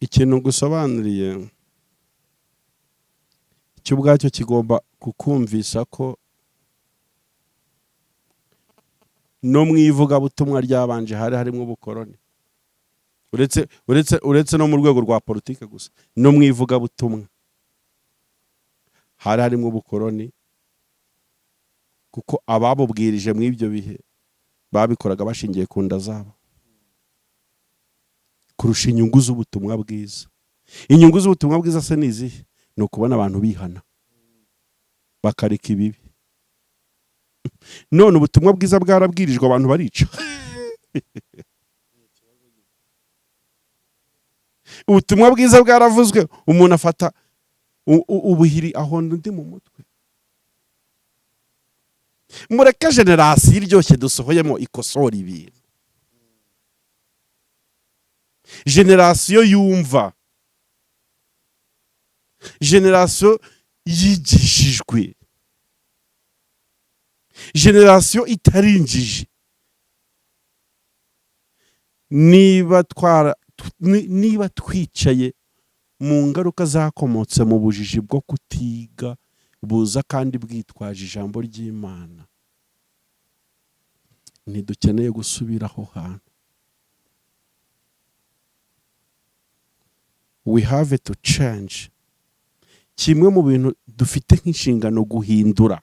ikintu gusobanuriye cyo ubwacyo kigomba kukumvisha ko no mwivuga butumwa ryabanje harimo ubukoroni. Uretse no mu rwego rwa politike gusa, no mwivuga butumwa harimo ubukoroni, kuko ababubwirije mu ibyo bihe babikoraga bashingiye ku nda zabo kurusha inyungu z'ubutumwa bwiza. Inyungu z'ubutumwa bwiza se ni izihe? Ni ukubona abantu bihana bakareka ibibi. None ubutumwa bwiza bwarabwirijwe abantu barica. Ubutumwa bwiza bwaravuzwe, umuntu afata ubuhiri ahonda undi mu mutwe. Mureke generasiyo iryoshye dusohoyemo ikosora ibintu. Generasiyo yumva, generasiyo yigishijwe, generasiyo itarinjije. Niba twicaye mu ngaruka zakomotse mu bujiji bwo kutiga buza kandi bwitwaje ijambo ry'Imana, ntidukeneye gusubira aho hantu. We have to change. Kimwe mu bintu dufite nk'inshingano guhindura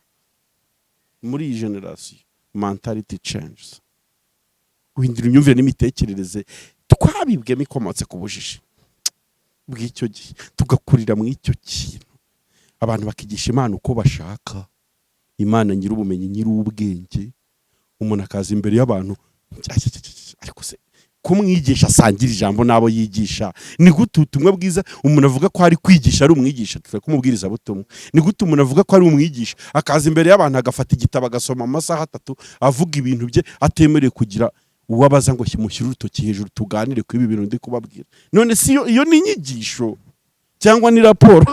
muri iyi generasiyo, mentality changes. Guhindura imyumvire n'imitekerereze twabibwemo ikomotse ku bujiji bw'icyo gihe, tugakurira mu icyo kintu. Abantu bakigisha Imana uko bashaka, Imana nyir'ubumenyi nyir'ubwenge, umuntu akaza imbere y'abantu ariko se kumwigisha asangira ijambo nabo yigisha. Ni gute ubutumwa bwiza umuntu avuga ko ari kwigisha ari umwigisha, twe kumubwiriza butumwa? Ni gute umuntu avuga ko ari umwigisha akaza imbere y'abantu agafata igitabo agasoma amasaha 3 avuga ibintu bye atemereye kugira uwabaza ngo mushyire urutoki hejuru tuganire ku ibi bintu ndi kubabwira? None si iyo ni inyigisho cyangwa ni raporo?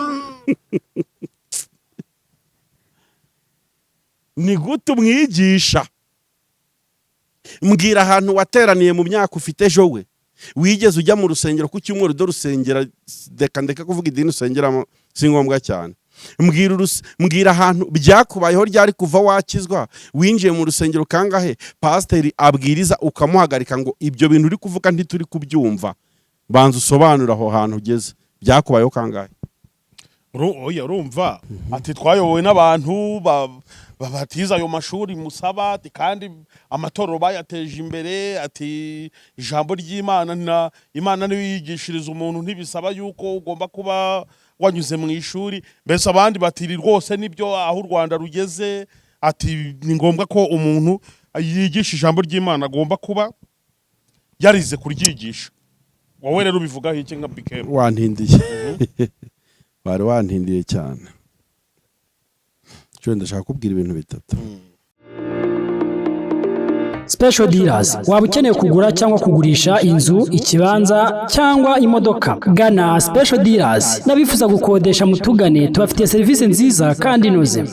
Ni gute umwigisha? Mbwira ahantu wateraniye mu myaka ufite ejo wigeze ujya mu rusengero ku cyumweru do rusengera, ndeka kuvuga idini usengeramo si ngombwa cyane. Mbwira ahantu byakubayeho ryari kuva wakizwa winjiye mu rusengero kangahe pasiteri abwiriza ukamuhagarika ngo ibyo bintu uri kuvuga ntituri kubyumva, banza usobanura aho hantu ugeze, byakubayeho kangahe? Oya urumva ati twayobowe n'abantu babatiza ayo mashuri musaba, ati kandi amatorero bayateje imbere, ati ijambo ry'Imana Imana niyo yigishiriza umuntu, ntibisaba yuko ugomba kuba wanyuze mu ishuri. Mbese abandi batiri rwose nibyo aho u Rwanda rugeze, ati ni ngombwa ko umuntu yigisha ijambo ry'Imana agomba kuba yarize kuryigisha. Wowe rero ubivugaho iki nka Bikem? Wantindiye. Bari wantindiye cyane. Cyo ndashaka kubwira ibintu bitatu. Special dealers, waba ukeneye kugura cyangwa kugurisha inzu, ikibanza cyangwa imodoka, gana Special dealers. Nabifuza gukodesha mutugane, tubafitiye serivisi nziza kandi inoze.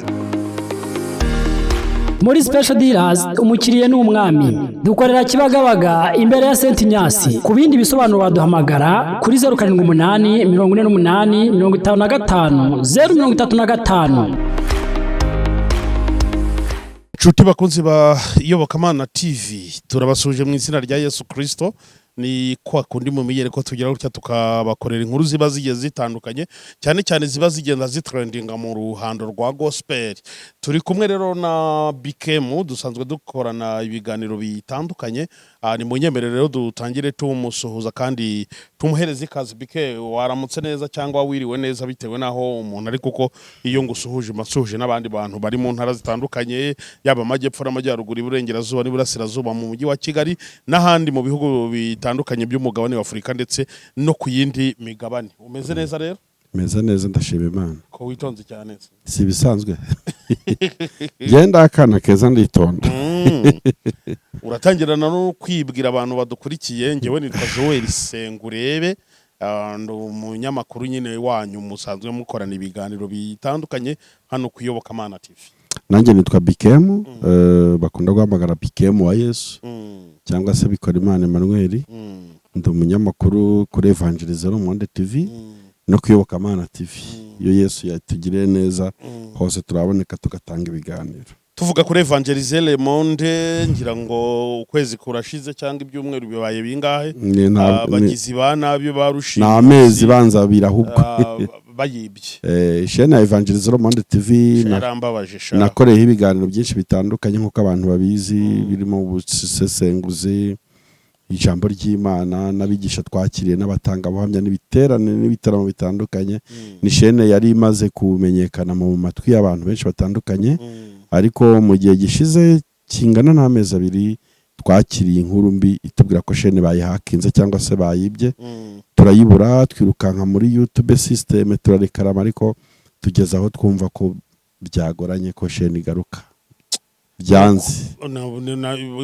Muri Special dealers umukiriye n'umwami. Dukorera Kibagabaga imbere ya Saint Nyasi. Ku bindi bisobanuro waduhamagara kuri 078 48 55 035. Nshuti bakunzi ba IYOBOKAMANA TV, turabasuje mu izina rya Yesu Kristo. Ni kwa kundi mu miyere ko tugira gutya tukabakorera inkuru ziba zigeze zitandukanye, cyane cyane ziba zigenda zitrendinga mu ruhando rwa gospel. Turi kumwe rero na Bikem, dusanzwe dukorana ibiganiro bitandukanye. Ni munyemerere rero dutangire tumusuhuza kandi tumuhereze ikaze. Bikem, waramutse neza cyangwa wiriwe neza bitewe naho umuntu ari, kuko iyo ngusuhuje masuhuje n'abandi bantu bari mu ntara zitandukanye, yaba amajyepfo n'amajyaruguru, iburengerazuba n'iburasirazuba, mu mujyi wa Kigali n'ahandi mu bihugu bitandukanye by'umugabane wa Afurika ndetse no ku yindi migabane. Umeze neza rero? Meze neza ndashima Imana. Ko witonze cyane? Si bisanzwe. Genda akana keza nditonda. Uratangirana no kwibwira abantu badukurikiye. Ngewe nitwa Joel Sengurebe, ndo umunyamakuru nyine wanyu musanzwe mukorana ibiganiro bitandukanye hano ku IYOBOKAMANA TV. Nanjye nitwa Bikem, bakunda guhamagara Bikem wa Yesu cyangwa se Bikorimana Emmanuel. ndi umunyamakuru kuri Evangelisez le Monde TV no kuyobokamana TV. Iyo Yesu yatugiriye neza hose turaboneka tugatanga ibiganiro. Tuvuga kuri Evangelisez le Monde ngira ngo ukwezi kurashize cyangwa ibyumweru bibaye bingahe abagizi ba nabi barushize na amezi banza birahubwo bayibye shene ya Evangelisez le Monde TV nakoreyeho ibiganiro byinshi bitandukanye nkuko abantu babizi birimo ubusesenguzi ijambo ry'Imana n'abigisha twakiriye n'abatanga buhamya n'ibiterane n'ibitaramo bitandukanye. Ni shene yari imaze kumenyekana mu matwi y'abantu benshi batandukanye, ariko mu gihe gishize kingana n'amezi 2 twakiriye inkuru mbi itubwira ko shene bayihakinze cyangwa se bayibye. Turayibura twirukanka muri YouTube system turarekarama, ariko tugeze aho twumva ko byagoranye ko shene igaruka byanze.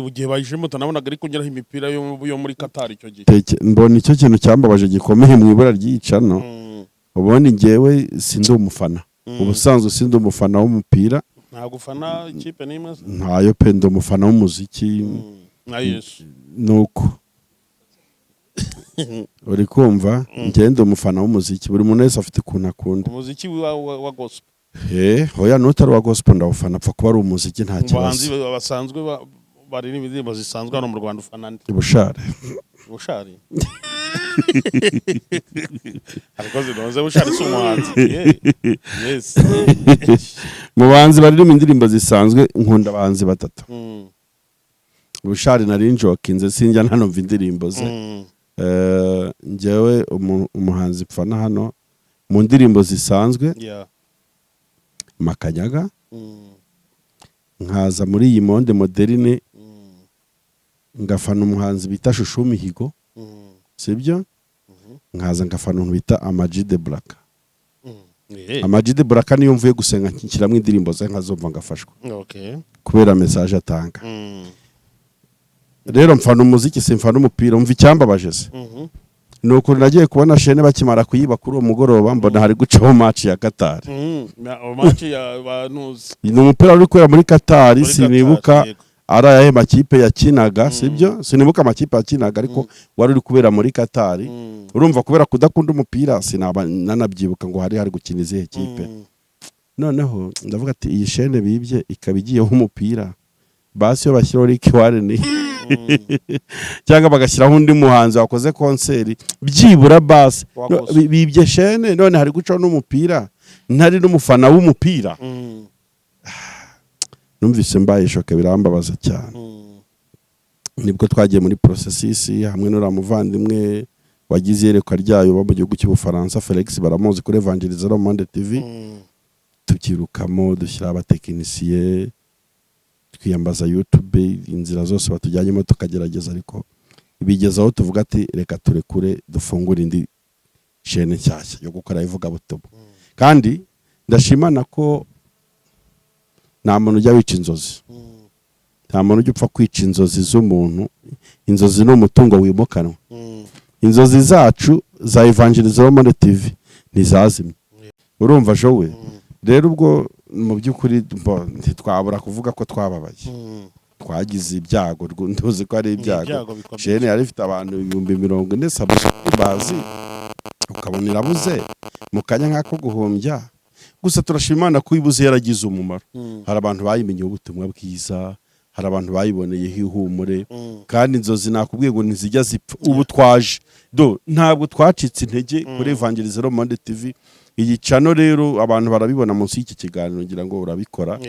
Ugiye bayishemo tunabonaga ariko ngeraho imipira yo muri Qatar icyo gihe. Mbona icyo kintu cyambabaje gikomeye mu ibura ry'icano. Ubundi ngewe sindi umufana. Ubusanzwe sindi umufana w'umupira. Nta gufana ikipe n'imwe. Ntayo pe ndo umufana w'umuziki. Na Yesu. Nuko. Uri kumva ngende umufana w'umuziki, buri muntu wese afite kuntu akunda. Umuziki wa gospel. Hoya nutari wa gospel ndawufana pfa kuba ari umuziki nta kibazo. Abahanzi basanzwe bari n'ibindirimbo zisanzwe hano mu Rwanda ufana nde? Bushare. Ariko zinoze Bushare si umuhanzi. Yes. Mu bahanzi bari n'indirimbo zisanzwe nkunda abahanzi batatu. Bushare nari njokinze sinjya ntanumva indirimbo ze. Njyewe umuhanzi pfana hano mu ndirimbo zisanzwe. Makanyaga nkaza muri iyi monde moderne ngafana umuhanzi bita Shushu Mihigo, sibyo? Nkaza ngafana umuntu bita Amaji de Black. Amaji de Black niyo mvuye gusenga nkiramwe indirimbo ze nkazumva ngafashwa. Kubera message atanga. Rero mfana umuziki simfana umupira, umva icyambabaje se. Nuko nagiye kubona shene bakimara kuyiba kuri uwo mugoroba mbona hari gucaho match ya Qatar. Match ya banuzi. Ni umupira uri kwera muri Qatar, sinibuka ara yahe makipe yakinaga, sibyo? Sinibuka amakipe yakinaga ariko wari uri kubera muri Qatar. Urumva kubera kudakunda umupira nanabyibuka ngo hari gukina izihe kipe. Noneho ndavuga ati iyi shene bibye ikabigiyeho umupira. Basi yo bashyiraho Rick Warren cyangwa bagashyiraho undi muhanzi wakoze konseri byibura basi bibye shene none hari gucaho n'umupira ntari n'umufana w'umupira. Numvise mbaye shoke birambabaza cyane. Nibwo twagiye muri processus hamwe n'uramuvandimwe wagize yerekwa ryayo mu gihugu cy'Ubufaransa Felix baramuzi kuri Evangelisez le Monde TV. Tukirukamo dushyira abatekinisiye twiyambaza YouTube inzira zose batujyanyemo tukagerageza, ariko ibigezaho tuvuga ati reka turekure dufungure indi shene nshyashya yo gukora ivuga butobo. Kandi ndashimana ko nta muntu ujya wica inzozi. Nta muntu ujya upfa kwica inzozi z'umuntu. Inzozi ni umutungo wimukanwa. Inzozi zacu za Evangelisez le Monde TV ntizazimye. Urumva jowe rero ubwo mu by'ukuri ntitwabura kuvuga ko twababaye. Twagize ibyago ntuzi ko ari ibyago. Shene yari ifite abantu 40,000 bazi ukabona irabuze mu kanya nk'ako guhombya. Gusa turashimana ko ibuze yaragize umumaro. Hari abantu bayimenye ubutumwa bwiza, hari abantu bayiboneye ihumure, kandi inzozi nakubwiye ngo ntizijya zipfa. Ubu twaje ntabwo twacitse intege kuri Evangelisez le Monde TV. Iyi channel rero abantu barabibona munsi y'iki kiganiro ngira ngo urabikora.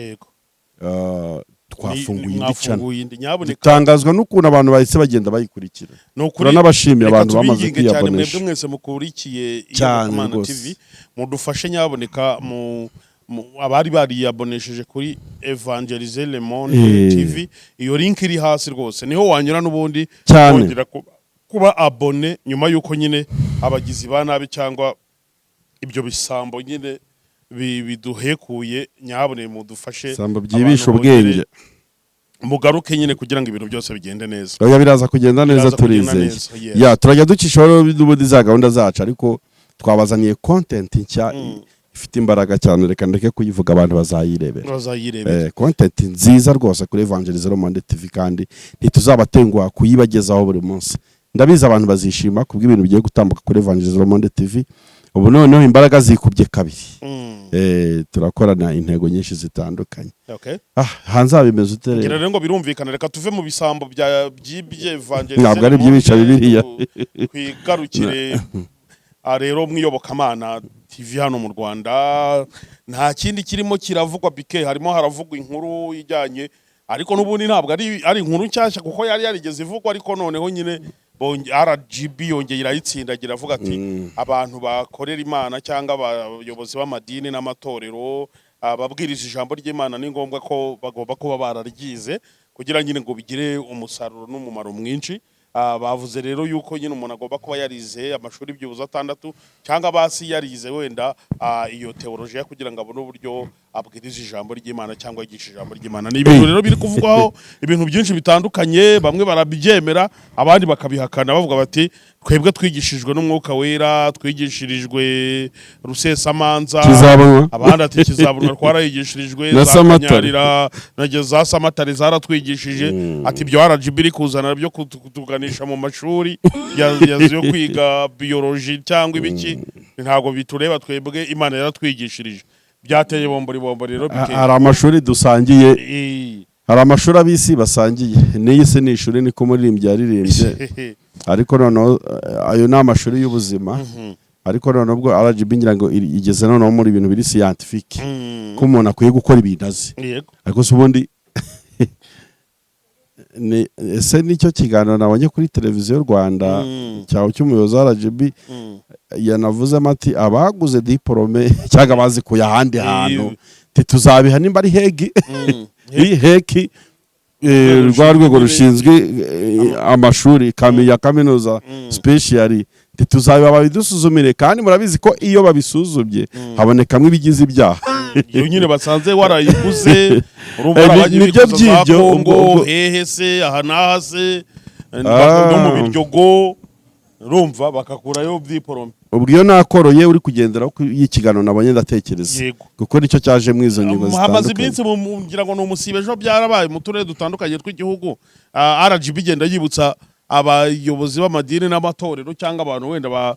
Twafunguye indi channel. Tangazwa n'ukuntu abantu bahise bagenda bayikurikira. Turanabashimiye abantu bamaze kwiyabonesha. Mwese mukurikiye IYOBOKAMANA TV mudufashe nyaboneka mu abari bariyabonesheje kuri Evangelisez le Monde TV. Iyo link iri hasi rwose niho wanyura n'ubundi kongera kuba abone nyuma yuko nyine abagizi ba nabi cyangwa ibyo bisambo nyine biduhekuye nyabone mudufashe sambo byibisha ubwenge mugaruke nyine kugira ngo ibintu byose bigende neza. Oya biraza kugenda neza turizeye. Turajya ducishaho n'ubundi za gahunda zacu, ariko twabazaniye content nshya ifite imbaraga cyane. Reka ndeke kuyivuga abantu bazayirebera. Content nziza rwose kuri Evangelisez le Monde TV, kandi ntituzabatenguha kuyibagezaho buri munsi. ndabizi abantu bazishima kubw'ibintu bigiye gutambuka kuri Evangelisez le Monde TV. Ubu noneho imbaraga zikubye kabiri. Turakorana intego nyinshi zitandukanye. Okay. Hanze abimeze utere. Ngira rero ngo birumvikana, reka tuve mu bisambo by'ibye Evangelisez. Ntabwo ari by'ibica bibiriya. Kwigarukire rero mwiyobokamana TV hano mu Rwanda. Nta kindi kirimo kiravugwa BK, harimo haravugwa inkuru ijyanye, ariko n'ubundi ntabwo ari inkuru nshyashya kuko yari yarigeze ivugwa, ariko noneho nyine RGB yongeye irayitsindagira avuga ati abantu bakorera Imana cyangwa abayobozi b'amadini n'amatorero babwiriza ijambo ry'Imana ni ngombwa ko bagomba kuba bararyize kugira nyine ngo bigire umusaruro n'umumaro mwinshi. Bavuze rero yuko nyine umuntu agomba kuba yarize amashuri by'ubuza 6 cyangwa basi yarize wenda iyo teologiya kugira ngo abone uburyo abwiriza ijambo ry'Imana cyangwa yigisha ijambo ry'Imana. Ni ibintu rero biri kuvugwaho ibintu byinshi bitandukanye, bamwe barabyemera abandi bakabihakana bavuga bati twebwe twigishijwe n'umwuka wera, twigishirijwe rusesamanza, abandi ati kizabonwa twarayigishirijwe zakanyarira za samatari zaratwigishije, ati byo RGB iri kuzana byo kutuganisha mu mashuri yo kwiga biology cyangwa ibiki ntago bitureba, twebwe Imana yaratwigishirije. Byateye bombori rero hari amashuri dusangiye, hari amashuri abisi basangiye, n'iyise ni ishuri niko muririmbye yaririmbye, ariko noneho ayo ni amashuri y'ubuzima, ariko noneho ubwo RGB ngira ngo igeze noneho muri ibintu biri scientifique ko umuntu akwiye gukora ibintu azi, ariko se ubundi ese nicyo kiganiro nabonye kuri televiziyo Rwanda cyawe cy'umuyobozi wa RGB yanavuze ati abaguze diplome cyangwa bazikuye ahandi hantu tuzabiha nimba ari heki rwa rwego rushinzwe amashuri ya kaminuza specially tuzabiba babidusuzumire, kandi murabizi ko iyo babisuzumye habonekamo ibigize ibyaha. Iyo nyine basanze warayiguze nibyo by'ibyo hehe se aha naha se no mu biryogo rumva bakakurayo diplome. Ubwo iyo nakoroye uri kugendera ku y'ikigano nabonye ndatekereza kuko nicyo cyaje mu izo ngingo zitandukanye. Hamaze iminsi ngira ngo no musibe ejo byarabaye mu turere dutandukanye tw'igihugu, RGB igenda yibutsa abayobozi b'amadini n'amatorero cyangwa abantu wenda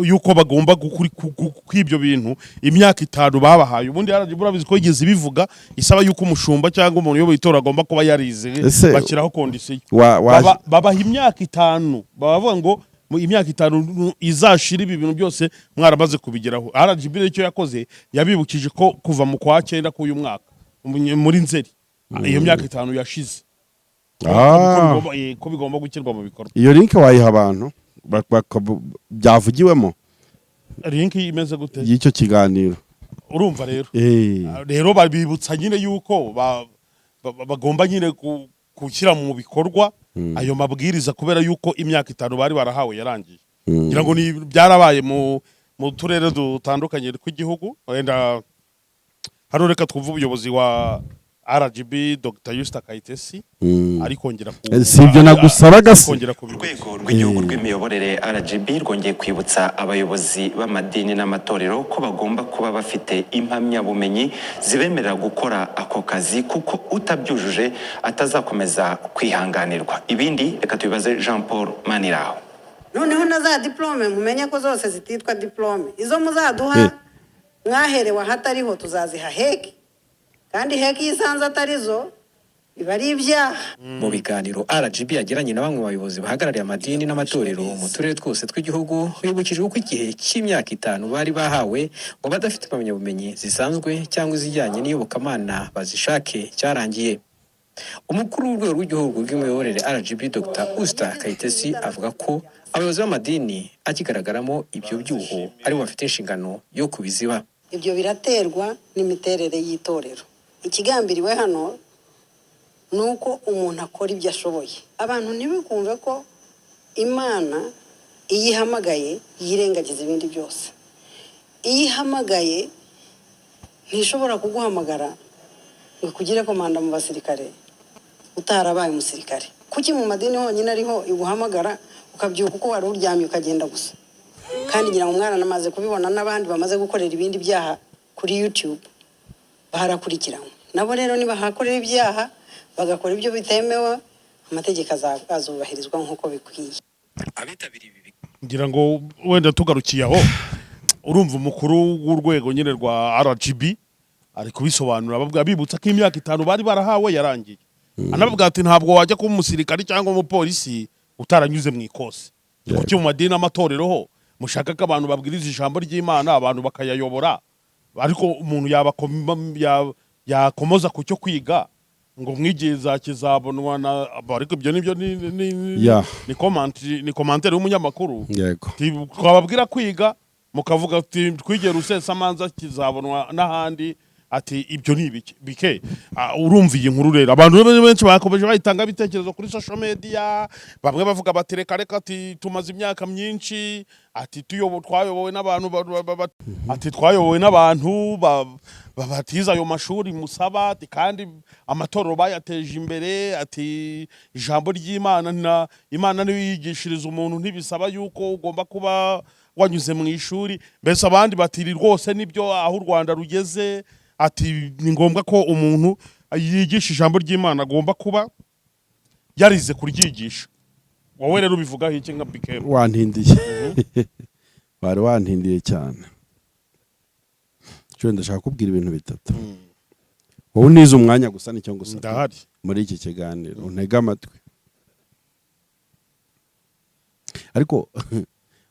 yuko bagomba kw'ibyo bintu imyaka 5 babahaye. Ubundi RGB urabizi ko yigeze bivuga isaba yuko umushumba cyangwa umuntu uyoboye itora agomba kuba yarize, bakiraho kondisiyo babaha imyaka 5, bavuga ngo mu imyaka 5 izashira ibi bintu byose mwaramaze kubigeraho. RGB icyo yakoze yabibukije ko kuva mu kwa 9 k'uyu mwaka muri Nzeri iyo myaka 5 yashize ko bigomba gukirwa mu bikorwa. Iyo link wayiha abantu byavugiwemo, link imeze gute y'icyo kiganiro urumva rero babibutsa nyine yuko bagomba nyine gushyira mu bikorwa ayo mabwiriza kubera yuko imyaka 5 bari barahawe yarangiye. Ngira ngo ni byarabaye mu turere dutandukanye tw'igihugu. Wenda hano reka twumva ubuyobozi wa RGB Dr. Yusta Kayitesi arikongera sibyo nagusabaga urwego rw'igihugu rw'imiyoborere RGB rwongeye kwibutsa abayobozi b'amadini n'amatorero ko bagomba kuba bafite impamyabumenyi zibemerera gukora ako kazi kuko utabyujuje atazakomeza kwihanganirwa. Ibindi reka tubibaze Jean Paul Maniraho. Noneho na za diplome mumenye ko zose zititwa diplome, izo muzaduha mwaherewe ahatariho tuzaziha heki, kandi heki yisanze atarizo biba ari ibyaha. Mu biganiro RGB yagiranye na bamwe mu bayobozi bahagarariye amadini n'amatorero mu turere twose tw'igihugu, bibukije uko igihe cy'imyaka 5 bari bahawe ngo badafite impamyabumenyi zisanzwe cyangwa izijyanye n'iyobokamana bazishake cyarangiye. Umukuru w'urwego rw'igihugu rw'imiyoborere RGB Dr. Usta Kayitesi avuga ko abayobozi b'amadini akigaragaramo ibyo byuho ari bafite inshingano yo kubiziba. Ibyo biraterwa n'imiterere y'itorero. Ikigambiriwe hano nuko umuntu akora ibyo ashoboye. Abantu ntibikumve ko Imana iyihamagaye yirengagiza ibindi byose. Iyihamagaye ntishobora kuguhamagara ngo kugire komanda mu basirikare utarabaye umusirikare. Kuki mu madini honyine ariho iguhamagara ukabyuka uko wari uryamye ukagenda gusa? Kandi ngira ngo mwana namaze kubibona n'abandi bamaze gukorera ibindi byaha kuri YouTube barakurikirana. Nabo rero niba hakorera ibyaha bagakora ibyo bitemewe, amategeko azubahirizwa nkuko bikwiye. abitabiriye ibi ngira ngo wenda tugarukiye aho urumva umukuru w'urwego nyine rwa RGB ari kubisobanura abibutsa ko imyaka 5 bari barahawe yarangiye anavuga ati ntabwo wajya kuba umusirikari cyangwa umupolisi utaranyuze mu ikosi kuki mu madini n'amatorero ho mushaka ko abantu babwiriza ijambo ry'Imana abantu bakayayobora ariko umuntu yakomoza ku cyo kwiga ngo mwigiye zakizabonwa na ariko ibyo nibyo ni commentaire y'umunyamakuru yego twababwira kwiga mukavuga ati twigiye rusesamanza kizabonwa n'ahandi ati ibyo ni bike urumva iyi nkuru rero abantu benshi bakomeje bayitanga bitekerezo kuri social media bamwe bavuga batereka reka ati tumaze imyaka myinshi ati twayobowe n'abantu ati twayobowe n'abantu batiza ayo mashuri musaba ati kandi amatorero bayateje imbere ati ijambo ry'Imana Imana niyo yigishiriza umuntu ntibisaba yuko ugomba kuba wanyuze mu ishuri mbese abandi batiri rwose nibyo aho u Rwanda rugeze ati ni ngombwa ko umuntu yigisha ijambo ry'Imana agomba kuba yarize kuryigisha wowe rero ubivugaho iki nka Bikem wantindiye bari wantindiye cyane cyo ndashaka kubwira ibintu bitatu wowe nize umwanya gusa nicyo gusa ndahari muri iki kiganiro untega amatwi ariko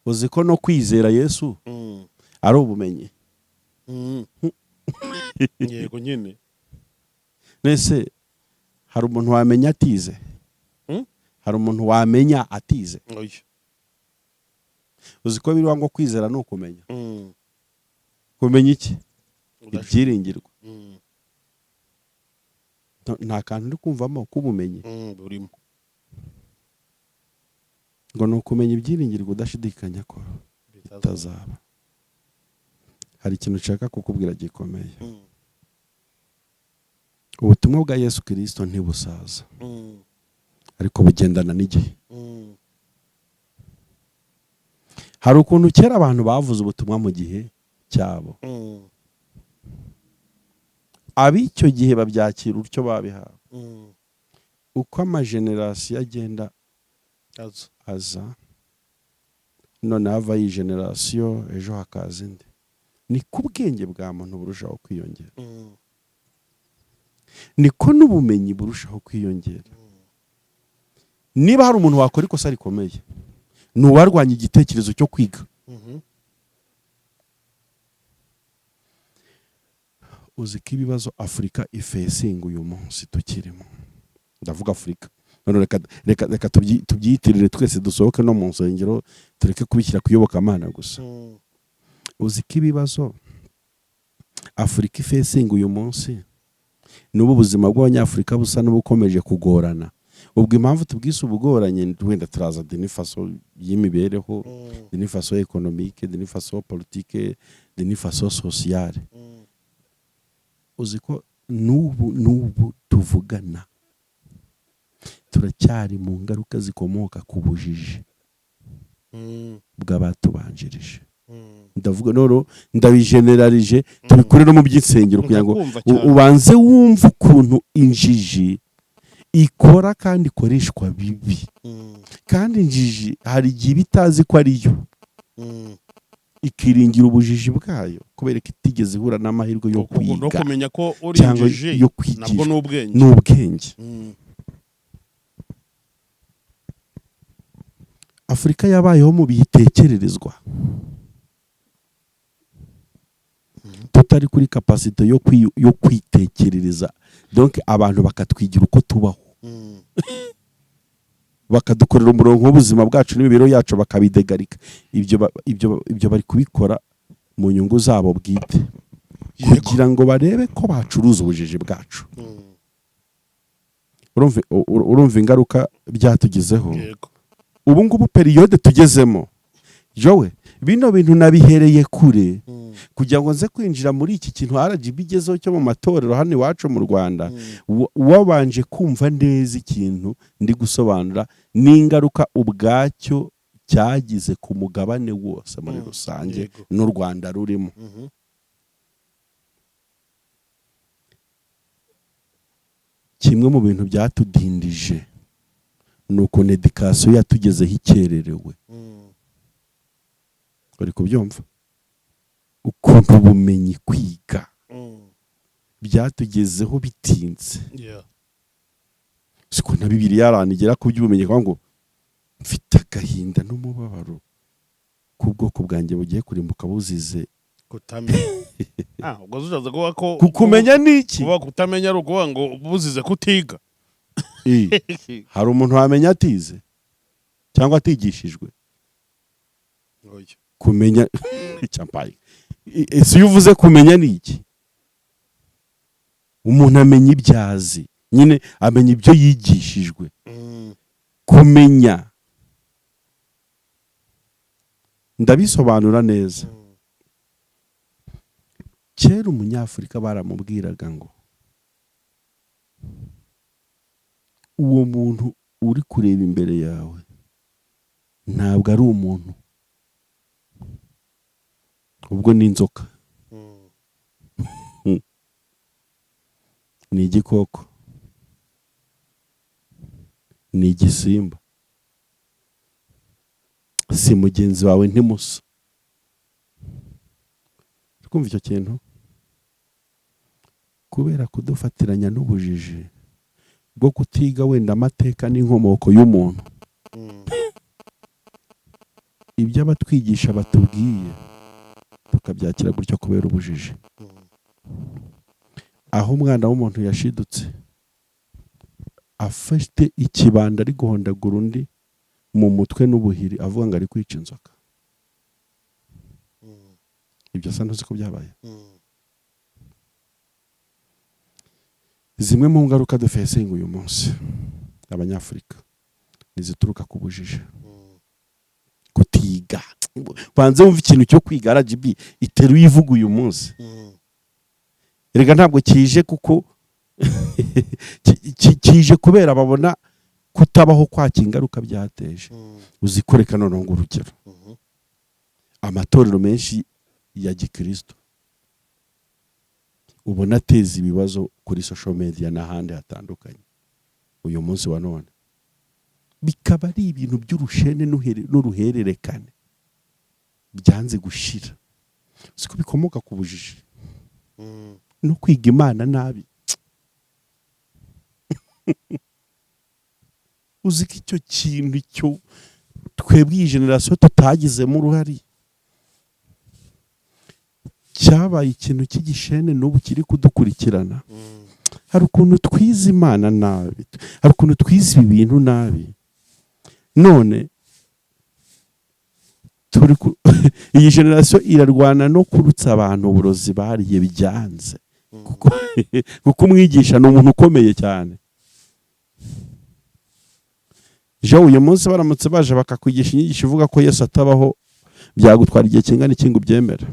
uzi ko no kwizera Yesu ari ubumenyi yego nyine nese hari umuntu wamenya atize hari umuntu wamenya atize uzi ko biri ngo kwizera no kumenya kumenya iki ibyiringirwa nta kantu uri kumvamo k'ubumenyi burimo ngo ni ukumenya ibyiringirwa udashidikanya ko bitazaba hari ikintu ushaka kukubwira gikomeye ubutumwa bwa Yesu Kristo ntibusaza ariko bugendana n'igihe hari ukuntu kera abantu bavuze ubutumwa mu gihe cyabo ab'icyo gihe babyakira utyo babihawe uko amagenerasiyo agenda aza none hava iyi generasiyo ejo hakaza indi niko ubwenge bwa muntu burushaho kwiyongera niko n'ubumenyi burushaho kwiyongera niba hari umuntu wakora ikosa rikomeye ni uwarwanya igitekerezo cyo kwiga uzi ko ibibazo Afurika ifesinga uyu munsi tukirimo ndavuga Afurika none reka tubyitirire twese dusohoke no mu nsengero tureke kubishyira kuyobokamana gusa uzi ko ibibazo Afurika ifesinga uyu munsi n'ubu buzima bw'abanyafurika busa n'ubukomeje kugorana ubwo impamvu tubwise ubugoranye wenda turaza denifaso y'imibereho denifaso ekonomike denifaso politike denifaso sociale uzi ko n'ubu tuvugana turacyari mu ngaruka zikomoka ku bujiji bw'abatubanjirije ndavuga noro ndabigeneralije tubikure no mu by'isengero kugira ngo ubanze wumva ukuntu injiji ikora kandi ikoreshwa bibi kandi injiji hari igihe bitazi ko ariyo ikiringira ubujiji bwayo kubera ko itigeze ihura n'amahirwe yo kwiga no kumenya ko uri injiji yo kwigisha nabwo n'ubwenge n'ubwenge Afurika yabayeho mu bitekererezwa tutari kuri capacity yo kwitekerereza donc abantu bakatwigira uko tubaho bakadukorera umurongo w'ubuzima bwacu n'imibero yacu bakabidegarika ibyo bari kubikora mu nyungu zabo bwite kugira ngo barebe ko bacuruza ubujiji bwacu urumva ingaruka byatugezeho ubu ngubu periode tugezemo Joel bino bintu nabihereye kure kugira ngo nze kwinjira muri iki kintu RGB igezeho cyo mu matorero hano iwacu mu Rwanda wabanje kumva neza ikintu ndi gusobanura n'ingaruka ubwacyo cyagize ku mugabane wose muri rusange n'u Rwanda rurimo kimwe mu bintu byatudindije nuko education yatugezeho ikererewe. Bari kubyumva ukuntu ubumenyi kwiga byatugezeho bitinze. Siko na Bibiliya yaranigera ku by'ubumenyi ngo mfite agahinda n'umubabaro kubwoko bwanjye bugiye kurimbuka buzize kutamenya. Ubwo zujaza ko kukumenya niki? Kuba kutamenya ari ukuvuga ngo buzize kutiga. Hari umuntu wamenya atize cyangwa atigishijwe? Kumenya cyampaye. Ese iyo uvuze kumenya niki? Umuntu amenya ibyazi, nyine amenya ibyo yigishijwe. Kumenya ndabisobanura neza. Kera umunyafurika baramubwiraga ngo uwo muntu uri kureba imbere yawe ntabwo ari umuntu, ubwo ni inzoka, ni igikoko, ni igisimba, si mugenzi wawe ntimusa. Kumva icyo kintu kubera kudufatiranya n'ubujiji bwo kutiga wenda amateka n'inkomoko y'umuntu. Ibyo abatwigisha batubwiye tukabyakira gutyo kubera ubujiji. Aho umwana w'umuntu yashidutse afite ikibanda ari guhondagura undi mu mutwe n'ubuhiri avuga ngo ari kwica inzoka. Ibyo asa ntuzi ko byabaye. Zimwe mu ngaruka dufesinga uyu munsi abanyafurika nizituruka ku bujiji. Kutiga. Banze wumva ikintu cyo kwiga RGB iteruye ivuga uyu munsi. Erega ntabwo kije kuko kije kubera babona kutabaho kwaka ingaruka byateje. Uzikoreka none ngo urugero. Amatorero menshi ya gikristo ubona ateza ibibazo kuri social media n'ahandi hatandukanye uyu munsi wa none, bikaba ari ibintu by'urushene n'uruhererekane byanze gushira. Siko bikomoka ku bujiji no kwiga Imana nabi. Uziko icyo kintu cyo twebwe iyi generation tutagizemo uruhari cyabaye ikintu cy'igishene n'ubu kiri kudukurikirana. Hari ukuntu twize Imana nabi, hari ukuntu twize ibi bintu nabi. None iyi generation irarwana no kurutsa abantu uburozi bariye byanze kuko umwigisha ni umuntu ukomeye cyane. Uyu munsi baramutse baje bakakwigisha inyigisho ivuga ko Yesu atabaho, byagutwara igihe kingana iki ngo ubyemere?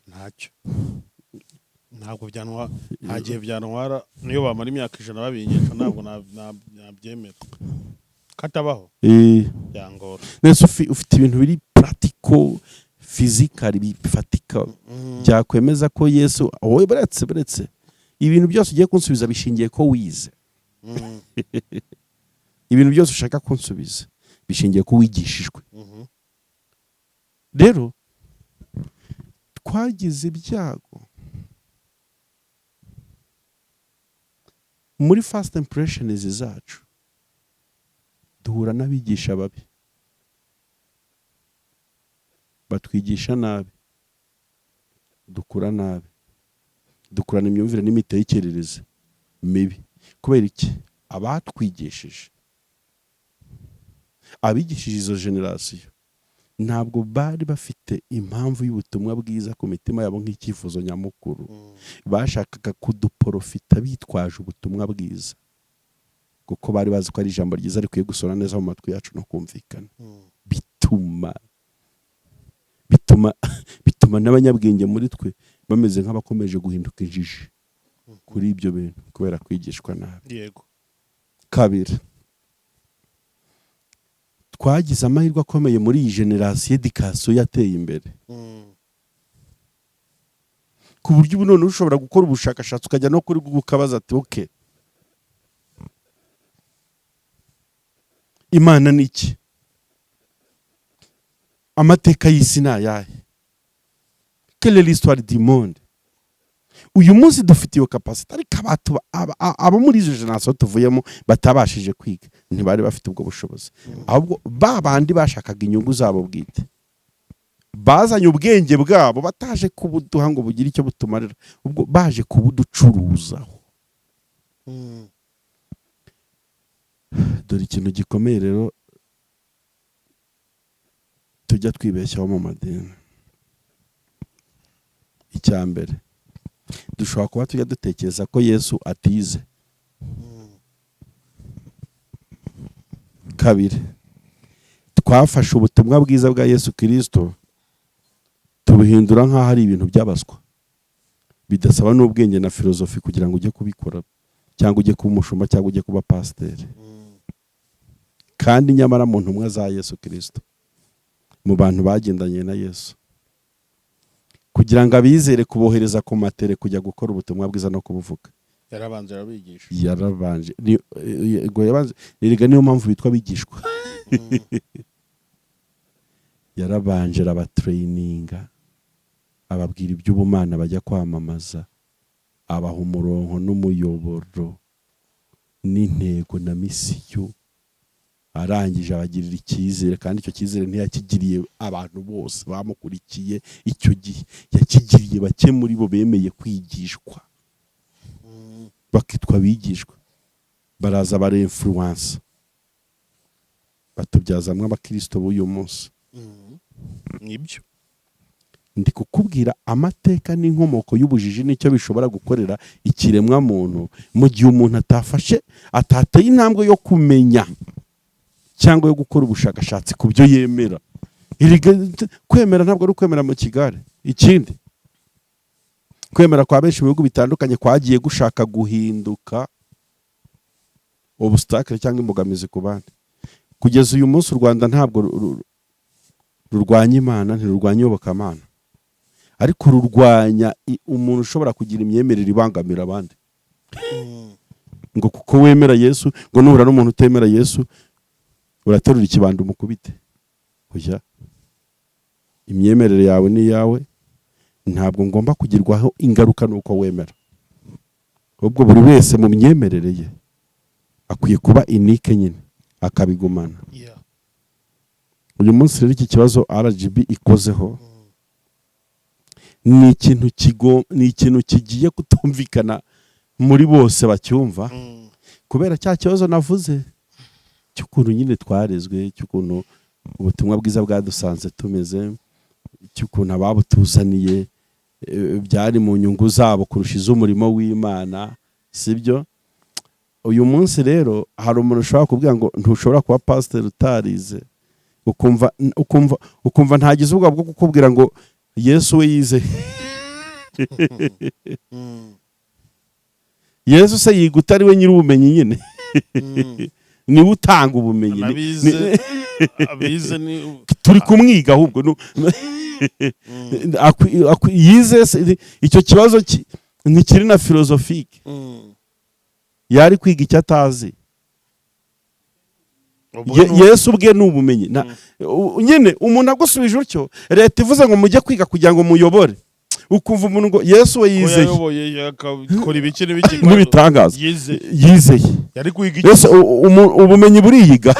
Ntacyo. Ntabwo byanwa hagiye byantwara niyo bamara imyaka 100 babingisha ntabwo nabyemera. Katabaho. Byangora. Nese ufite ibintu biri practical physical bifatika byakwemeza ko Yesu wowe baretse ibintu byose ugiye kunsubiza bishingiye ko wize. Ibintu byose ushaka kunsubiza bishingiye ko wigishijwe. Rero twagize ibyago muri first impressions zacu duhura n'abigisha babi batwigisha nabi, dukura nabi, dukurana imyumvire n'imitekerereze mibi. Kubera iki? Abatwigishije, abigishije izo generation ntabwo bari bafite impamvu y'ubutumwa bwiza ku mitima yabo nk'icyifuzo nyamukuru. Bashakaga kuduprofita bitwaje ubutumwa bwiza kuko bari bazi ko ari ijambo ryiza rikwiye gusora neza mu matwi yacu no kumvikana. Bituma n'abanyabwenge muri twe bameze nk'abakomeje guhinduka injiji kuri ibyo bintu kubera kwigishwa nabi. Yego. Kabiri, twagize amahirwe akomeye muri iyi generation education yateye imbere ku buryo ubu none ushobora gukora ubushakashatsi ukajya no kuri Google ukabaza ati okay, Imana ni iki? Amateka y'isi ni ayahe? Quelle est l'histoire du monde? Uyu munsi dufite iyo capacity, ariko abo muri izo generation tuvuyemo batabashije kwiga, ntibari bafite ubwo bushobozi, ahubwo babandi bashakaga inyungu zabo bwite, bazanye ubwenge bwabo bataje kubuduha ngo bugire icyo butumarira, ubwo baje kubuducuruzaho. Dore ikintu gikomeye rero tujya twibeshyaho mu madini. Icya mbere, dushobora kuba tujya dutekereza ko Yesu atize. Kabiri, twafashe ubutumwa bwiza bwa Yesu Kristo tubuhindura nk'aho ari ibintu by'abaswa, bidasaba n'ubwenge na filozofi kugira ngo ujye kubikora, cyangwa ujye kuba umushumba, cyangwa ujye kuba pasiteri. Kandi nyamara mu ntumwa za Yesu Kristo, mu bantu bagendanye na Yesu, kugira ngo abizere kubohereza ku matere kujya gukora ubutumwa bwiza no kubuvuga, yarabanje arabigisha. Yarabanje niyo mpamvu bitwa abigishwa. Yarabanje arabatrayininga, ababwira iby'ubumana bajya kwamamaza, abaha umuronko n'umuyoboro n'intego na misiyo. Arangije abagirira icyizere, kandi icyo cyizere ntiyakigiriye abantu bose bamukurikiye icyo gihe, yakigiriye bake muri bo bemeye kwigishwa, bakitwa abigishwa. Baraza bare influence, batubyazamwe abakristo b'uyu munsi. Nibyo ndi kukubwira, amateka n'inkomoko y'ubujiji nicyo bishobora gukorera ikiremwa muntu mu gihe umuntu atateye intambwe yo kumenya cyangwa yo gukora ubushakashatsi ku byo yemera. Kwemera ntabwo ari ukwemera mu kigare. Ikindi, kwemera kwa benshi mu bihugu bitandukanye kwagiye gushaka guhinduka obstacle cyangwa imbogamizi ku bandi. Kugeza uyu munsi u Rwanda ntabwo rurwanya Imana, ntirurwanya iyobokamana, ariko rurwanya umuntu ushobora kugira imyemerere ibangamira abandi. Ngo kuko wemera Yesu, ngo nuhura n'umuntu utemera Yesu uraterura ikibando umukubite. Oya, imyemerere yawe ni yawe, ntabwo ngomba kugirwaho ingaruka nuko wemera. Ubwo buri wese mu myemerere ye akwiye kuba unique nyine, akabigumana. Uyu munsi rero iki kibazo RGB ikozeho ni ikintu kigiye kutumvikana muri bose bacyumva, kubera cya kibazo navuze cy'ukuntu nyine twarezwe, cy'ukuntu ubutumwa bwiza bwadusanze tumeze, cy'ukuntu ababutuzaniye byari mu nyungu zabo kurusha iz'umurimo w'Imana, sibyo? Uyu munsi rero hari umuntu ushobora kubwira ngo ntushobora kuba pasiteri utarize, ukumva ntagize ubwoba bwo kukubwira ngo Yesu we yize. Yesu se yiga utari we nyiri ubumenyi nyine. Niwe utanga ubumenyi. Turi kumwiga ahubwo yize. Icyo kibazo ntikiri na filozofike, yari kwiga icyo atazi. Yesu ubwe ni ubumenyi. Nyine umuntu agusubije utyo, leta ivuze ngo mujye kwiga kugira ngo muyobore, ukumva umuntu ngo Yesu we yizeye, n'ibitangaza yizeye. Ubumenyi buriyiga.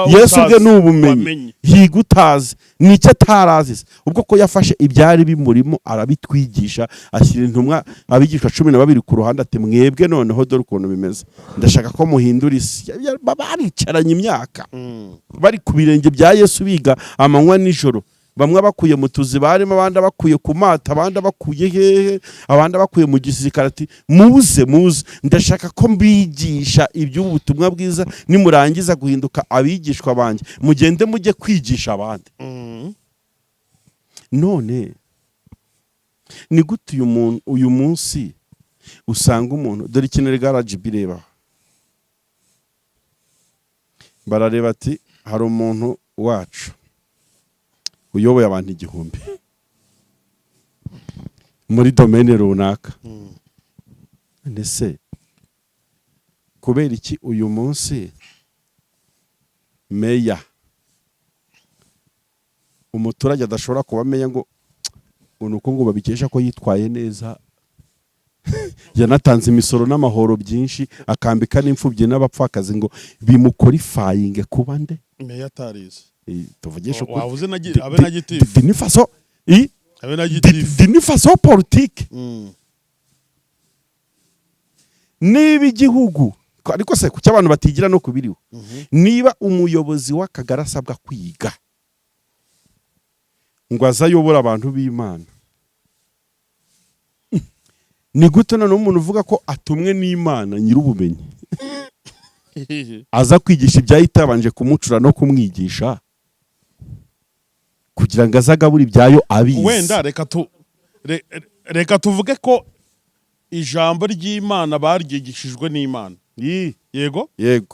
Yesu ubwe ni ubumenyi, yiga utazi, nicyo atarazi. Ubwo ko yafashe ibyari bimurimo arabitwigisha, ashyira intumwa abigishwa 12 ku ruhande, ati mwebwe noneho dore ukuntu bimeze, ndashaka ko muhindura isi. Baricaranye imyaka bari ku birenge bya Yesu biga amanywa nijoro, bamwe bakuye mu tuzi barimo, abandi bakuye ku mata, abandi bakuye hehe, abandi bakuye mu gisirikare. Ati muze ndashaka ko mbigisha iby'ubutumwa bwiza, nimurangiza guhinduka abigishwa banjye mugende mujye kwigisha abandi. None ni gute uyu munsi usanga umuntu, dore ikintu RGB reba, barareba ati hari umuntu wacu uyoboye abantu 1000 muri domaine runaka. Ndetse kubera iki uyu munsi meya umuturage adashobora kuba meya ngo nuko ngo babikesha ko yitwaye neza yanatanze imisoro n'amahoro byinshi akambika n'imfubyi n'abapfakazi ngo bimukorifayinge kuba nde meya tarize tuvugisha ko wavuze abe na gitifu dinifaso abe na gitifu dinifaso politique niba igihugu ariko se kuki abantu batigira no kubiriho niba umuyobozi w'akagari asabwa kwiga ngo azayobora abantu b'Imana ni gute none umuntu uvuga ko atumwe n'Imana nyir'ubumenyi aza kwigisha ibyahita kumucura no kumwigisha kugira ngo azagabura ibyayo abizi wenda reka tuvuge ko ijambo ry'Imana baryigishijwe n'Imana yego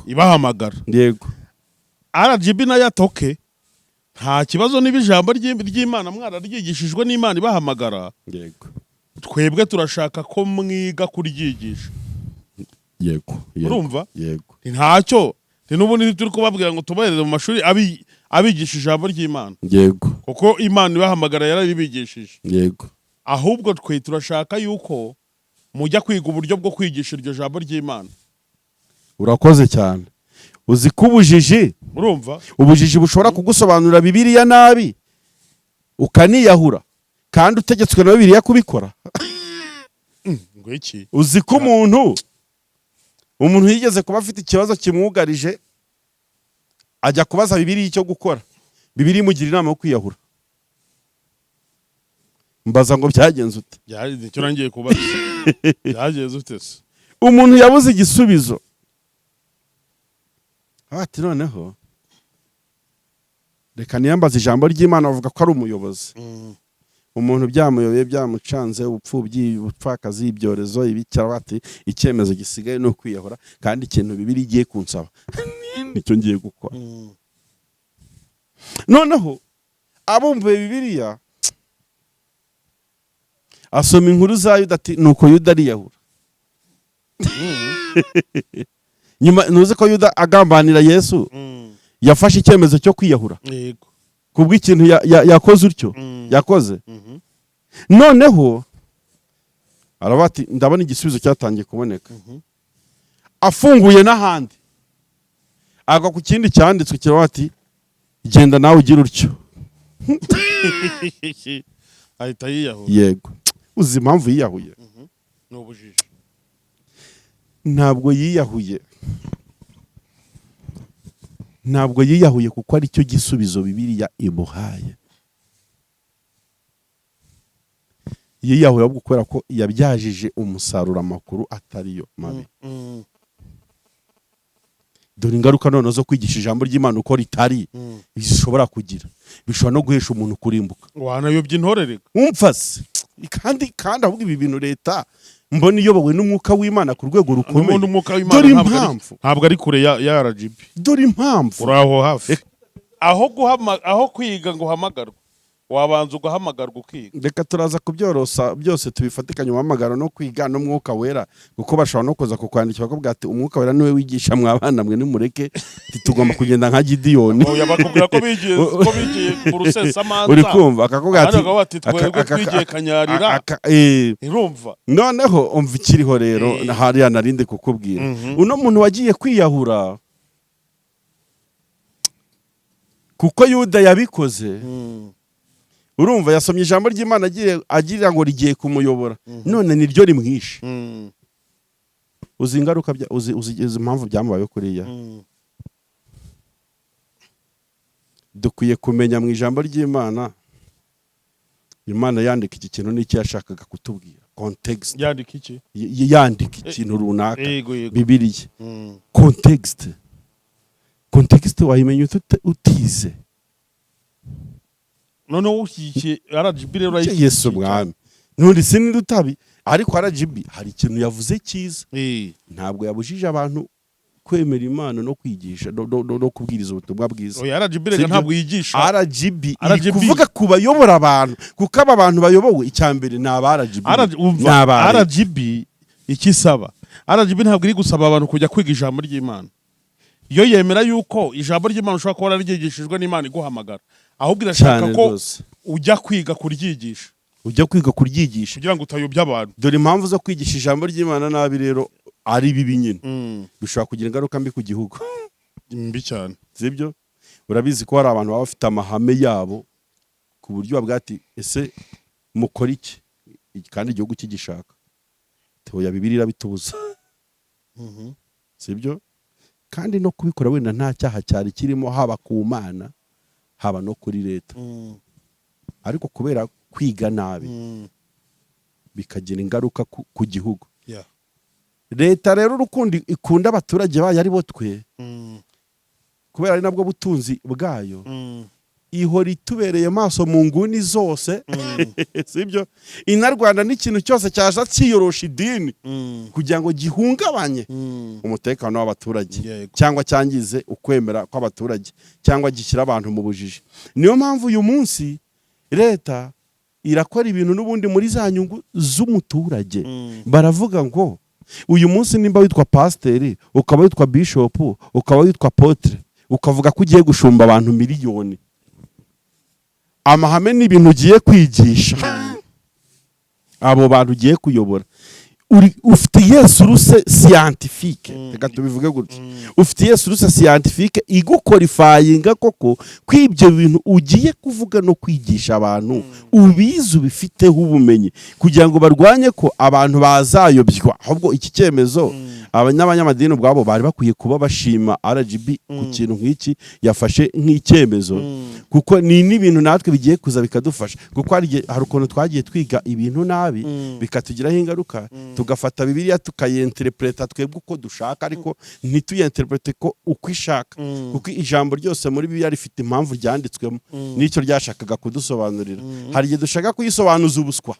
ibahamagara yego RGB nayo atoke nta kibazo niba ijambo ry'Imana mwararyigishijwe n'Imana ibahamagara yego twebwe turashaka ko mwiga kuryigisha yego urumva yego ntacyo n'ubundi turi kubabwira ngo tubahereze mu mashuri abigisha ijambo ry'Imana yego kuko Imana ibahamagara yarabibigishije yego ahubwo twe turashaka yuko mujya kwiga uburyo bwo kwigisha iryo jambo ry'Imana. Urakoze cyane. Uzi ko ubujiji urumva ubujiji bushobora kugusobanurira Bibiliya nabi ukaniyahura kandi utegetswe na Bibiliya kubikora. Ngo iki? Uzi ko umuntu yigeze kuba afite ikibazo kimwugarije ajya kubaza Bibiliya icyo gukora. Bibiliya imugira inama yo kwiyahura. Mbaza ngo byagenze ute? Byagenze cyo rangiye kubaza. Byagenze ute se? Umuntu yabuze igisubizo. Ati noneho reka niyambaza ijambo ry'Imana bavuga ko ari umuyobozi. Umuntu byamuyobeye byamucanze ubupfubyi ubupfakazi ibyorezo ibicyabati icyemezo gisigaye no kwiyahura kandi ikintu Bibiliya igiye kunsaba nicyo ngiye gukora. Noneho abumbuye Bibiliya asoma inkuru za Yuda ati nuko Yuda ariyahura. Nyuma nuze ko Yuda agambanira Yesu yafashe icyemezo cyo kwiyahura. Yego. Kubwo ikintu yakoze utyo yakoze. Noneho arabati ndabona igisubizo cyatangiye kuboneka. Afunguye n'ahandi aga ku kindi cyanditswe kirabati genda nawe ugira utyo. Ahita yiyahura. Yego. Uzi impamvu yiyahuye? N'ubujiji. Ntabwo yiyahuye. Ntabwo yiyahuye kuko ari cyo gisubizo Bibiliya imuhaye. Yiyahuye ahubwo kubera ko yabyajije umusaruro amakuru atariyo mabi. Dore ingaruka none zo kwigisha ijambo ry'Imana uko ritari bishobora kugira. Bishobora no guhesha umuntu kurimbuka. Wanayobye intorereka. Umfase. kandi ahubwo ibi bintu leta mbona iyobowe n'umwuka w'Imana ku rwego rukomeye. Dore impamvu ntabwo ari kure ya RGB. Dore impamvu uraho hafi aho kwiga ngo hamagarwa wabanza ugahamagarwa ukiga. Reka turaza kubyorosa byose tubifatikanye uhamagara no kwiga no mwuka wera kuko bashobora no kuza kukwandikira bakubwira ati umwuka wera niwe wigisha mwabana mwe nimureke tugomba kugenda nka Gideyoni. Bakubwira ko bigiye mu rusesamanza. Uri kumva akakubwira ati twebwe twigiye kanyarira. Irumva. Noneho umva ikiriho rero hariya narinde kukubwira. Uno muntu wagiye kwiyahura kuko Yuda yabikoze. Urumva yasomye ijambo ry'Imana agira ngo rigiye kumuyobora. None niryo rimwishe. Uzi ingaruka uzi impamvu byamubaye kuriya. Dukwiye kumenya mu ijambo ry'Imana Imana yandika iki kintu n'iki yashakaga kutubwira. Context. Yandika iki? Yandika ikintu runaka. Bibiliya. Context wayimenya utize. None ushyikiye RGB rero Yesu mwami. Nuri sinindi utabi ariko RGB hari ikintu yavuze cyiza. Ntabwo yabujije abantu kwemera Imana no kwigisha no kubwiriza ubutumwa bwiza. Oya RGB rega ntabwo yigisha. RGB kuvuga kubayobora abantu kuko aba bantu bayobowe icyambere na RGB. RGB ikisaba. RGB ntabwo iri gusaba abantu kujya kwiga ijambo ry'Imana. yo yemera yuko ijambo ry'Imana ushobora kuba ryigishijwe n'Imana iguhamagara ahubwo irashaka ko ujya kwiga kuryigisha kugira ngo utayobya abantu. Dore impamvu zo kwigisha ijambo ry'Imana nabi rero ari bibi nyine bishobora kugira ingaruka mbi ku gihugu mbi cyane, sibyo? Urabizi ko hari abantu baba bafite amahame yabo ku buryo bavuga ati ese mukora iki kandi igihugu kigishaka, teoya Bibiliya bitubuza sibyo? Kandi no kubikora wenda nta cyaha cyari kirimo, haba ku Mana haba no kuri leta, ariko kubera kwiga nabi bikagira ingaruka ku gihugu. Leta rero urukundo ikunda abaturage bayo ari bo twe, kubera ari nabwo butunzi bwayo, ihora itubereye maso mu nguni zose sibyo? Inarwanda n'ikintu cyose cyaje kiyorosha idini kugira ngo gihungabanye umutekano w'abaturage cyangwa cyangize ukwemera kw'abaturage cyangwa gishyira abantu mu bujiji. Niyo mpamvu uyu munsi leta irakora ibintu n'ubundi muri za nyungu z'umuturage. Baravuga ngo uyu munsi nimba witwa pasiteri, ukaba witwa bishopu, ukaba witwa apotre, ukavuga ko ugiye gushumba abantu miliyoni, amahame ni ibintu ugiye kwigisha abo bantu ugiye kuyobora. Ufite Yesu ruse scientifique, reka tubivuge gutya, ufite Yesu ruse scientifique igukorifayinga koko kw'ibyo bintu ugiye kuvuga no kwigisha abantu ubizi, ubifiteho ubumenyi kugira ngo barwanye ko abantu bazayobywa. Ahubwo iki cyemezo abanyamadini ubwabo bari bakwiye kuba bashima RGB ku kintu nk'iki yafashe nk'icyemezo, kuko ni n'ibintu natwe bigiye kuza bikadufasha, kuko hari ukuntu twagiye twiga ibintu nabi bikatugiraho ingaruka, tugafata Bibiliya tukayenterpreta twebwe uko dushaka, ariko ntituyenterprete ko uko ishaka, kuko ijambo ryose muri Bibiliya rifite impamvu ryanditswemo n'icyo ryashakaga kudusobanurira. Hari igihe dushaka kuyisobanuza ubuswa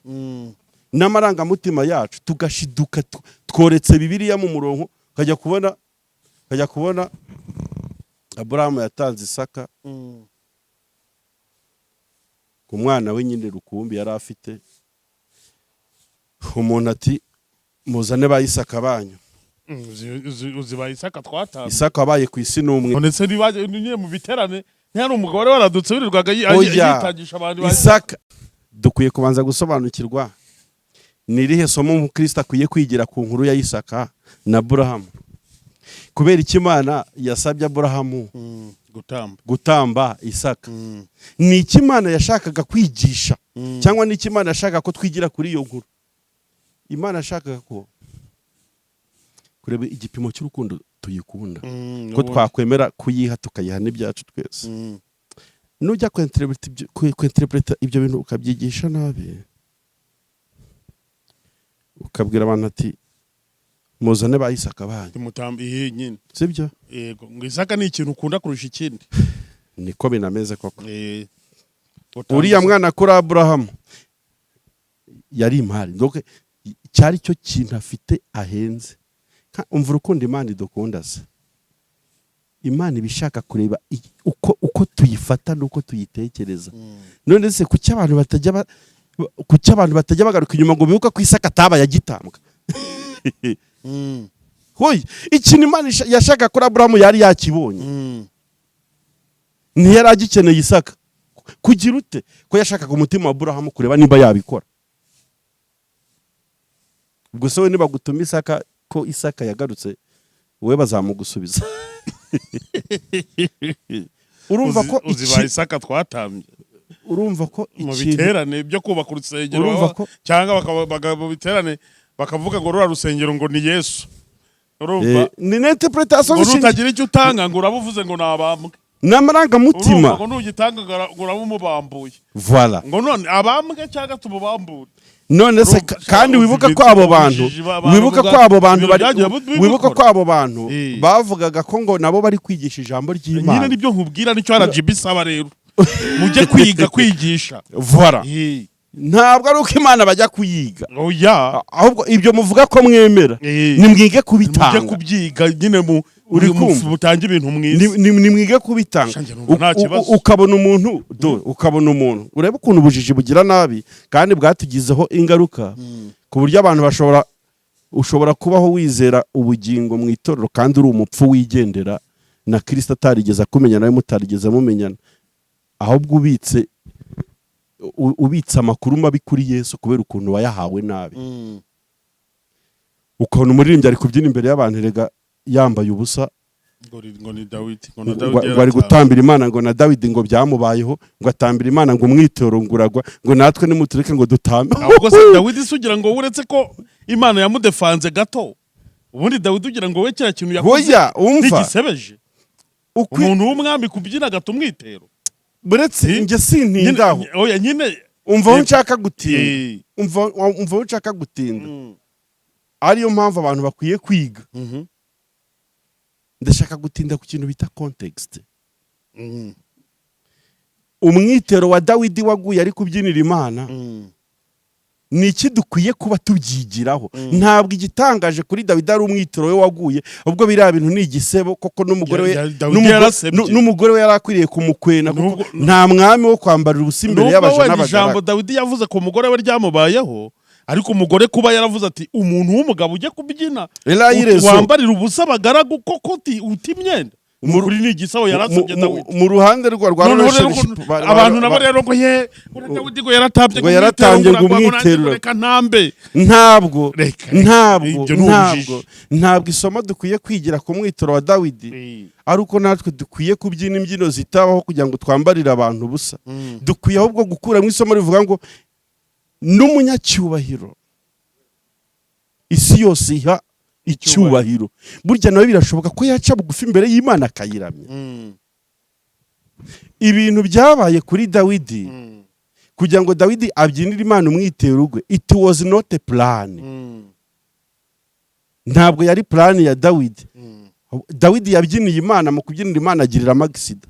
n'amarangamutima yacu, tugashiduka tworetse Bibiliya mu murongo, kajya kubona Aburahamu yatanze Isaka ku mwana we nyine rukumbi yari afite. Umuntu ati muzane ba Isaka banyu, uzi ba Isaka twataye. Isaka abaye ku isi n'umwe, ndetse niye mu biterane ntihari umugore waradutse wirirwaga yitangisha abantu. Isaka dukwiye kubanza gusobanukirwa ni irihe somo umukristo akwiye kwigira ku nkuru ya Isaka na Aburahamu. Kubera iki Imana yasabye Aburahamu gutamba Isaka? Ni iki Imana yashakaga kwigisha, cyangwa ni iki Imana yashakaga ko twigira kuri iyo nkuru? Imana yashakaga ko kureba igipimo cy'urukundo tuyikunda, ko twakwemera kuyiha tukayiha n'ibyacu twese. Nujya kwenterpreta ibyo bintu ukabyigisha nabi, ukabwira abantu ati muzane ba Isaka banyu, mutambi nyine, sibyo? Yego, ngo Isaka ni ikintu ukunda kurusha ikindi. Niko binameze koko. Uriya mwana kuri Aburahamu yari impari, donc cyari cyo kintu afite ahenze. Umva urukundo Imana idukunda se. Imana ibishaka kureba uko tuyifata nuko tuyitekereza. None se kuki abantu batajya bagaruka inyuma ngo bibuka ko Isaka atabaye agitambwa? Hoye ikintu Imana yashaka kuri Aburahamu yari yakibonye. Ntiyari agikeneye Isaka kugira ute, ko yashakaga umutima wa Aburahamu kureba nimba yabikora. Ubwo se we niba gutuma Isaka ko Isaka yagarutse, we bazamugusubiza. Urumva ko uziba Isaka twatambye, urumva ko mu biterane byo kubaka urusengero cyangwa mu biterane bakavuga ngo rura rusengero ngo ni Yesu. Urumva ni interpretation ngo utagira icyo utanga ngo urabuvuze ngo nabambwe n'amarangamutima, ngo nugitanga ngo urabumubambuye. Voilà, ngo none abambwe cyangwa tumubambure. None se kandi wibuka ko abo bantu bavugaga ko ngo nabo bari kwigisha ijambo ry'Imana. Nyine nibyo nkubwira, nicyo RGB saba rero mujye kwigisha. Voilà, ntabwo ari uko Imana bajya kuyiga, oya, ahubwo ibyo muvuga ko mwemera nimwige kubitanga, mujye kubyiga nyine mutange ibintu mwiza, nimwige kubitanga. Ukabona umuntu ureba ukuntu ubujiji bugira nabi kandi bwatugizeho ingaruka, ku buryo abantu ushobora kubaho wizera ubugingo mu itorero kandi uri umupfu wigendera, na Kristo atarigeze akumenya nawe mutarigeze mumenyana, ahubwo ubitse amakuru mabi kuri Yesu kubera ukuntu wayahawe nabi. Ukabona umuririmbyi ari kubyina imbere y'abantu rega yambaye ubusa ngo ni Dawidi, bari gutambira Imana ngo na Dawidi ngo byamubayeho, ngo atambira Imana ngo umwitero nguragwa, ngo natwe nimutureke ngo dutambe. Ahubwo se Dawidi sugira ngo uretse ko Imana yamudefanze gato, ubundi Dawidi ugira ngo we kira kintu yakoze ntigisebeje umuntu w'umwami kubyina gato umwitero. Buretse nge sintindaho, oya nyine umva aho nshaka gutinda, umva aho nshaka gutinda. Ariyo mpamvu abantu bakwiye kwiga. Ndashaka gutinda ku kintu bita context. Umwitero wa Dawidi waguye ari kubyinira Imana, ni iki dukwiye kuba tubyigiraho. Ntabwo igitangaje kuri Dawidi ari umwitero we waguye, ubwo biriya bintu ni igisebo koko n'umugore we yarakwiriye kumukwena, kuko nta mwami wo kwambarira ubusa imbere y'abaja n'abagaragu. Ijambo Dawidi yavuze ko umugore we ryamubayeho, ariko umugore kuba yaravuze ati umuntu w'umugabo ujye kubyina wambarira ubusa abagaragu koko uti imyenda muri ni igisabo yarasabye Dawidi mu ruhande rwa abantu nabo rero ngo Dawidi ngo yaratabye ngo umwitero reka ntambe. Ntabwo isomo dukwiye kwigira ku mwitero wa Dawidi ari uko natwe dukwiye kubyina imbyino zitabaho kugira ngo twambarire abantu ubusa. Dukwiye ahubwo gukuramo isomo rivuga ngo n'umunyacyubahiro isi yose iha icyubahiro, burya nawe birashoboka ko yaca bugufi imbere y'Imana akayiramya. Ibintu byabaye kuri Dawidi kugira ngo Dawidi abyinire Imana umwitero gwe, it was not a plan. Ntabwo yari plan ya Dawidi. Dawidi yabyiniye Imana, mu kubyinira Imana agirira amagisida.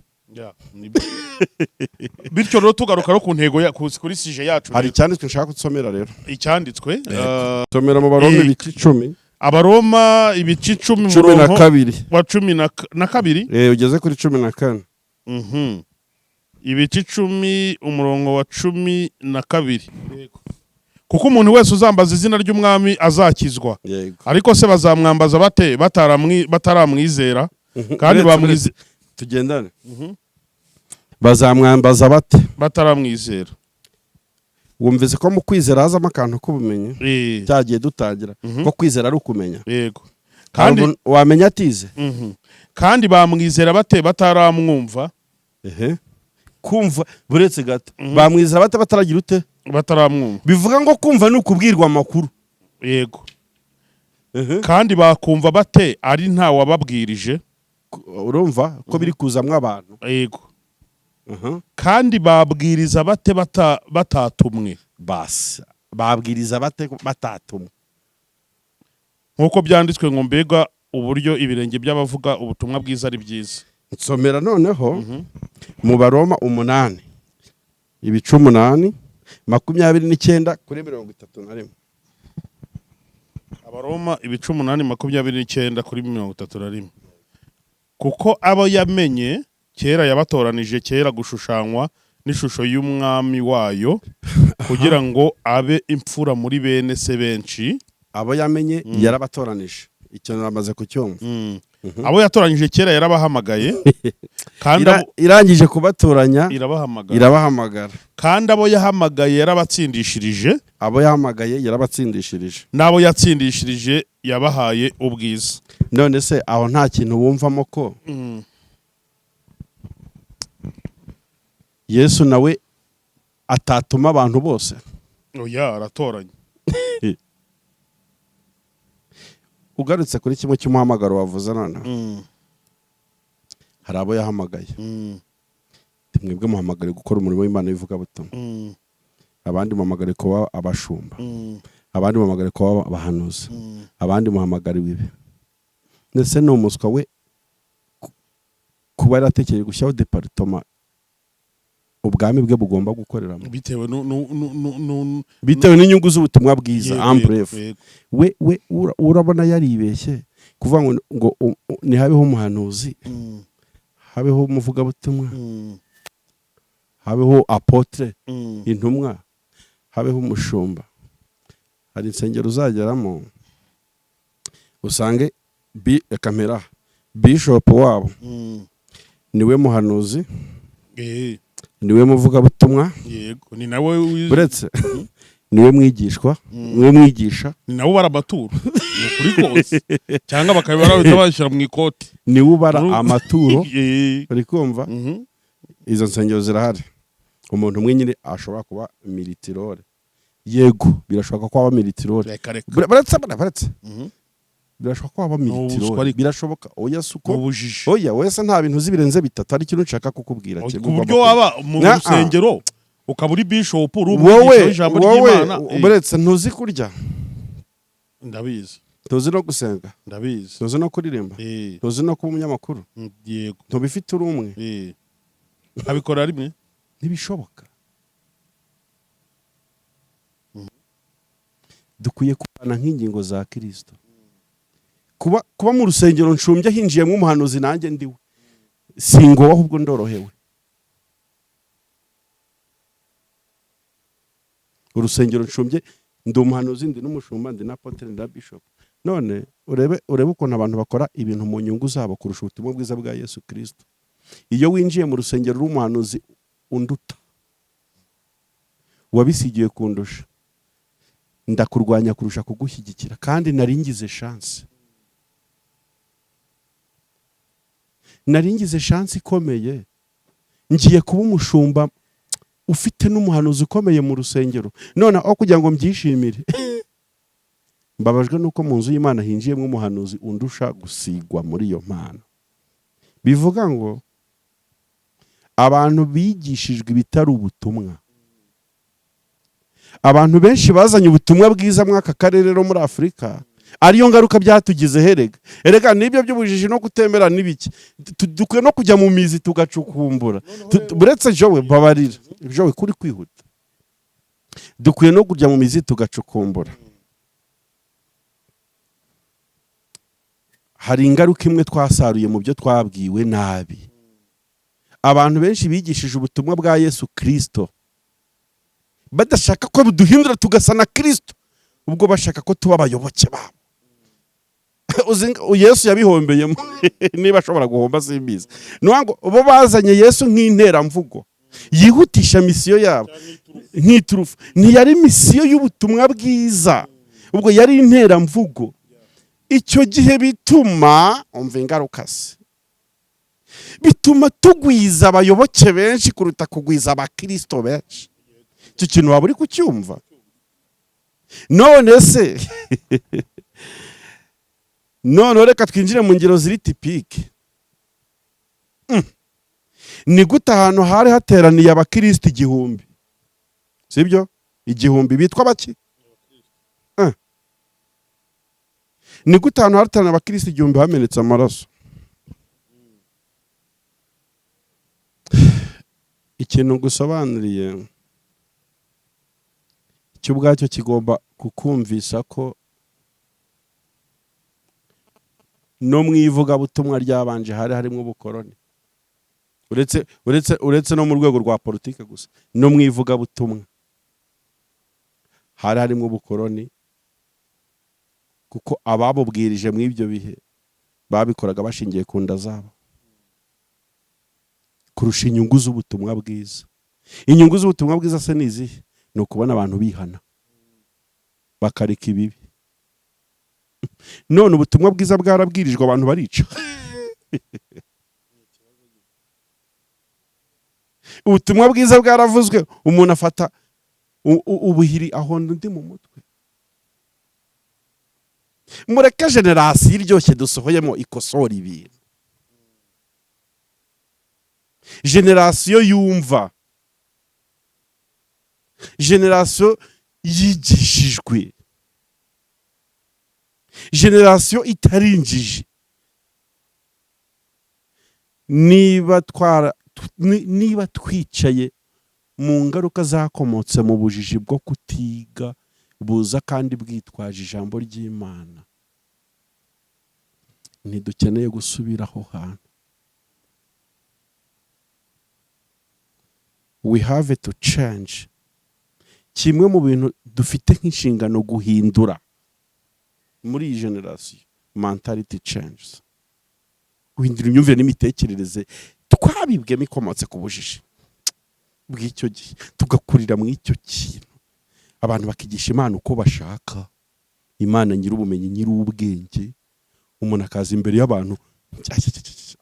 Bityo rero tugaruka ku ntego kuri sije yacu. Hari icyanditswe nshaka gusomera rero. Icyanditswe somera mu Baroma ibice 10. Abaroma ibice 10 umurongo wa 12 ugeze kuri 14. Ibice 10 umurongo wa 12. Kuko umuntu wese uzambaza izina ry'umwami azakizwa. Ariko se bazamwambaza bate bataramwizera? Kandi bamwizera tugendane. Bazamwambaza bate bataramwizera? Wumvise ko mu kwizera hazamo akantu k'ubumenyi cyagiye dutangira ko kwizera ari ukumenya. Yego. Kandi wamenya atize. Kandi bamwizera bate bataramwumva? Kumva buretse gato. Bamwizera bate bataragira ute? Bataramwumva. Bivuga ngo kumva ni ukubwirwa amakuru. Yego. Kandi bakumva bate ari nta wababwirije? Urumva ko biri kuzamwa abantu. Yego. Kandi babwiriza bate batatumwe? Basi babwiriza bate batatumwe? Nkuko byanditswe ngo mbega uburyo ibirenge by'abavuga ubutumwa bwiza ari byiza. Nsomera noneho mu Baroma 8 ibice 8 29 kuri 31. Abaroma ibice 8 29 kuri 31. Kuko abo yamenye kera yabatoranije kera gushushanywa n'ishusho y'umwami wayo kugira ngo abe imfura muri bene se benshi. Abo yamenye yarabatoranije, icyo namaze kucyumva. Abo yatoranyije kera yarabahamagaye kandi irangije kubatoranya irabahamagara. Kandi abo yahamagaye yarabatsindishirije. Abo yahamagaye yarabatsindishirije. Nabo yatsindishirije yabahaye ubwiza. None se aho nta kintu wumvamo ko Yesu nawe atatuma abantu bose? Oya, aratoranya. Ugarutse kuri kimwe cy'umuhamagaro wavuze none. Hari abo yahamagaye. Mwebwe muhamagare gukora umurimo w'Imana bivuga butumwa. Abandi muhamagare kuba abashumba. Abandi muhamagare kuba abahanuzi. Abandi muhamagare wibe. Ndetse no umuswa we kuba yaratekereje gushyiraho department ubwami bwe bugomba gukoreramo bitewe n'inyungu z'ubutumwa bwiza. We urabona yaribeshye kuvuga ngo nihabeho umuhanuzi, habeho umuvugabutumwa, habeho apotre intumwa, habeho umushumba. Hari insengero uzageramo usange kamera bishop wabo niwe muhanuzi, niwe muvugabutumwa, yego ni nawe uretse niwe mwigishwa, niwe mwigisha, ni nawe ubara amaturo kuri kose cyangwa bakabibara bashyira mu ikoti, niwe ubara amaturo. uri kumva? Izo nsengero zirahari. Umuntu umwe nyine ashobora kuba militirore, yego birashoboka ko aba militirore, baretse birashoboka ko aba militirore, birashoboka. Oya suko oya wese nta bintu zibirenze bitatu, ari kintu nshaka kukubwira ku buryo waba mu rusengero ukaba uri bishop uri umwigisha w'ijambo ry'Imana. Baretse ntuzi kurya, ndabizi, ntuzi no gusenga, ndabizi, ntuzi no kuririmba, ntuzi no kuba umunyamakuru, yego ntubifite uri umwe, abikora rimwe ntibishoboka. Dukwiye kubana nk'ingingo za Kristo. Kuba mu rusengero nshumbye hinjiyemo umuhanuzi nanjye ndiwe, singoba ahubwo ndorohewe. Urusengero nshumbye ndi umuhanuzi, ndi n'umushumba, ndi na apotre, ndi na bishop. None urebe ukuntu abantu bakora ibintu mu nyungu zabo kurusha ubutumwa bwiza bwa Yesu Kristo. Iyo winjiye mu rusengero uri umuhanuzi unduta, wabisigiye kundusha, ndakurwanya kurusha kugushyigikira, kandi naringize chance. Naringize chance ikomeye, ngiye kuba umushumba ufite n'umuhanuzi ukomeye mu rusengero. None aho kugira ngo mbyishimire, mbabajwe nuko mu nzu y'Imana hinjiyemo umuhanuzi undusha gusigwa muri iyo mpano. Bivuga ngo abantu bigishijwe ibitari ubutumwa, abantu benshi bazanye ubutumwa bwiza mwaka karere ro muri Afrika, ariyo ngaruka byatugize erega nibyo by'ubujiji no gutemera nibiki. Dukwiye no kujya mu mizi tugacukumbura. Buretse Joel babarira, Joel kuri kwihuta, dukwiye no kujya mu mizi tugacukumbura. Hari ingaruka imwe twasaruye mu byo twabwiwe nabi. Abantu benshi bigishije ubutumwa bwa Yesu Kristo badashaka ko buduhindura tugasa na Kristo, ubwo bashaka ko tuba abayoboke babo. Yesu yabihombeyemo niba ashobora guhomba simbizi. Nwango bo bazanye Yesu nk'intera mvugo yihutisha misiyo yabo nk'iturufu, ntiyari misiyo y'ubutumwa bwiza, ubwo yari intera mvugo. Icyo gihe bituma umva ingaruka se, bituma tugwiza abayoboke benshi kuruta kugwiza abakristo benshi. Icyo kintu waba uri kucyumva? None se none reka twinjire mu ngero ziri tipike. Ni gute ahantu hari hateraniye abakristo 1000, sibyo? 1000 bitwa baki? Ni gute ahantu hateraniye abakristo 1000 hamenetse amaraso? Ikintu gusobanuriye cyo ubwacyo kigomba kukumvisha ko no mwivuga butumwa ryabanje harimo ubukoroni. Uretse no mu rwego rwa politike gusa, no mwivuga butumwa harimo ubukoroni, kuko ababubwirije mu ibyo bihe babikoraga bashingiye ku nda zabo kurusha inyungu z'ubutumwa bwiza. Inyungu z'ubutumwa bwiza se ni izihe? Ni ukubona abantu bihana bakareka ibibi. None ubutumwa bwiza bwarabwirijwe abantu barica. Ubutumwa bwiza bwaravuzwe, umuntu afata ubuhiri ahonda undi mu mutwe. Mureke generasiyo iryoshye dusohoyemo ikosora ibintu. Generasiyo yumva, generasiyo yigishijwe, generasiyo itarinjije. Niba twicaye mu ngaruka zakomotse mu bujiji bwo kutiga buza kandi bwitwaje ijambo ry'Imana, ntidukeneye gusubira aho hantu. We have to change. Kimwe mu bintu dufite nk'inshingano guhindura muri iyi generasiyo, mentality changes. guhindura imyumvire n'imitekerereze twabibwemo ikomotse ku bujiji bw'icyo gihe, tugakurira mu icyo kintu, abantu bakigisha Imana uko bashaka, Imana nyiri ubumenyi nyiri ubwenge, umuntu akaza imbere y'abantu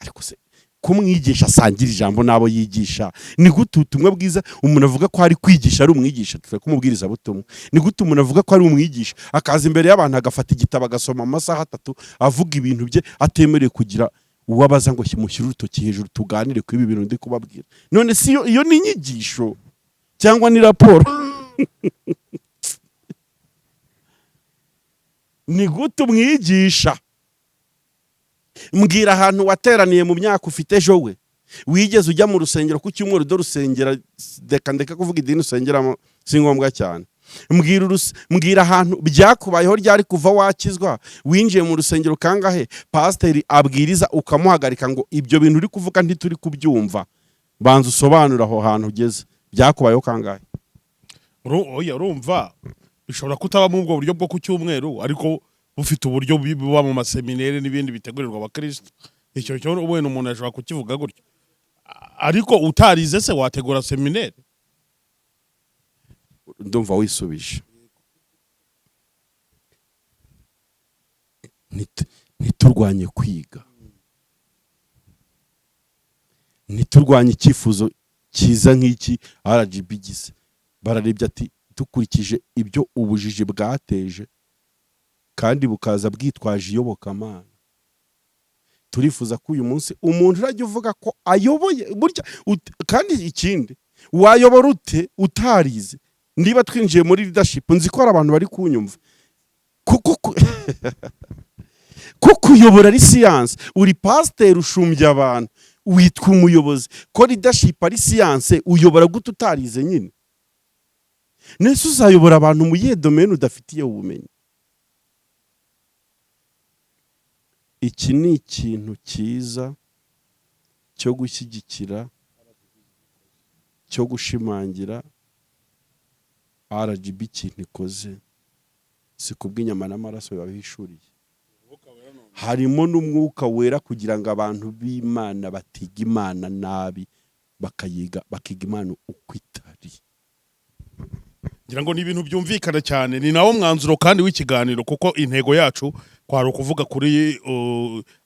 ariko se kumwigisha asangira ijambo nabo yigisha, ni gute ubutumwa bwiza umuntu avuga ko ari kwigisha ari umwigisha, turi kumubwiriza butumwa, ni gute umuntu avuga ko ari umwigisha akaza imbere y'abantu agafata igitabo agasoma amasaha 3 avuga ibintu bye atemereye kugira uwabaza ngo mushyire urutoki hejuru tuganire ku ibi bintu ndi kubabwira. None si iyo ni inyigisho cyangwa ni raporo? Ni gute umwigisha? Mbwira ahantu wateraniye mu myaka ufite ejo we wigeze ujya mu rusengero ku cyumweru do rusengera ndeka kuvuga idini usengeramo si ngombwa cyane. Mbwira ahantu byakubayeho ryari kuva wakizwa winjiye mu rusengero kangahe pasiteri abwiriza ukamuhagarika ngo ibyo bintu uri kuvuga ntituri kubyumva, banza usobanura aho hantu ugeze, byakubayeho kangahe? Oya urumva bishobora kutaba mu ubwo buryo bwo ku cyumweru, ariko bufite uburyo buba mu maseminere n'ibindi bitegurirwa abakristo. Icyo cyo wene umuntu ashobora kukivuga gutyo, ariko utarize se wategura seminere? Ndumva wisubije. Niturwanye kwiga, niturwanye icyifuzo cyiza nk'iki RGB gise, bararebye ati dukurikije ibyo ubujiji bwateje kandi bukaza bwitwaje iyobokamana, turifuza ko uyu munsi umuntu urajya uvuga ko ayoboye burya kandi ikindi wayobora ute utarize? Niba twinjiye muri leadership nzi ko abantu bari kunyumva ko kuyobora ari science, uri pastor ushumbye abantu witwa umuyobozi, ko leadership ari science uyobora gute utarize nyine? Nese uzayobora abantu mu yihe domaine udafitiye ubumenyi? Iki ni ikintu cyiza cyo gushyigikira, cyo gushimangira RGB ikintu ikoze, si kubw'inyama n'amaraso babihishuriye, harimo n'umwuka wera kugira ngo abantu b'Imana batiga Imana nabi, bakiga Imana uko itari. Ngira ngo ni ibintu byumvikana cyane, ni nawo mwanzuro kandi w'ikiganiro, kuko intego yacu kwari ukuvuga kuri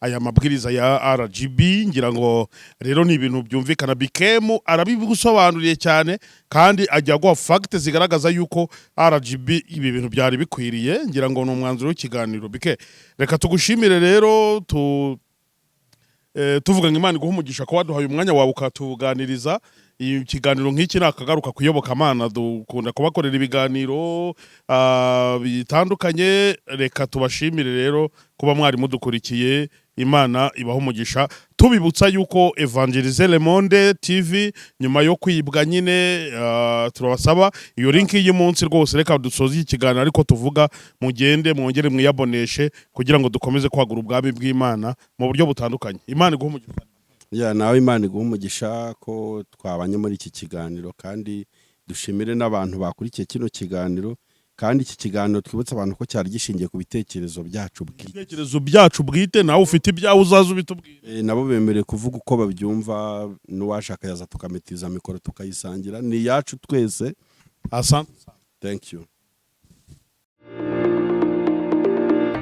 aya mabwiriza ya RGB. Ngira ngo rero ni ibintu byumvikana, Bikem arabigusobanuriye cyane kandi ajya guha fact zigaragaza yuko RGB ibi bintu byari bikwiriye. Ngira ngo ni umwanzuro w'ikiganiro. Bike, reka tugushimire rero tuvuga ngo Imana iguhe umugisha ko waduhaye umwanya wawe ukatuganiriza. Ikiganiro nk'iki nakagaruka kuyobokamana, dukunda kubakorera ibiganiro bitandukanye. Reka tubashimire rero kuba mwari mudukurikiye, Imana ibaho umugisha. Tubibutsa yuko Evangelisez le Monde TV nyuma yo kwibwa nyine turabasaba iyo link y'umunsi rwose, reka dusoze ikiganiro ariko tuvuga mugende mwongere mwiyaboneshe kugira ngo dukomeze kwagura ubwami bw'Imana mu buryo butandukanye. Imana iguhe umugisha. Nawe Imana iguhe umugisha ko twabanye muri iki kiganiro, kandi dushimire n'abantu bakurikiye kino kiganiro, kandi iki kiganiro twibutsa abantu ko cyari gishingiye ku bitekerezo byacu bwite. Nawe ufite ibyawe uzaza ubitubwire. Nabo bemereye kuvuga uko babyumva, n'uwashaka yaza tukametiza mikoro tukayisangira, ni yacu twese. Asante. Thank you.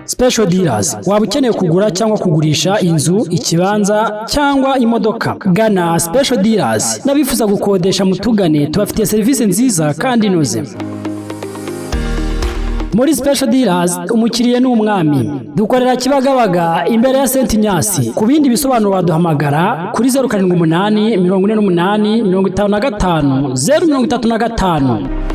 Special Dealers, waba ukeneye kugura cyangwa kugurisha inzu, ikibanza cyangwa imodoka, gana Special Dealers. Nabifuza gukodesha mutugane, tubafitiye serivisi nziza kandi inoze. Muri Special Dealers umukiriye n'umwami. Dukorera Kibagabaga imbere ya St Nyasi. Ku bindi bisobanuro waduhamagara kuri 078 48 55 035.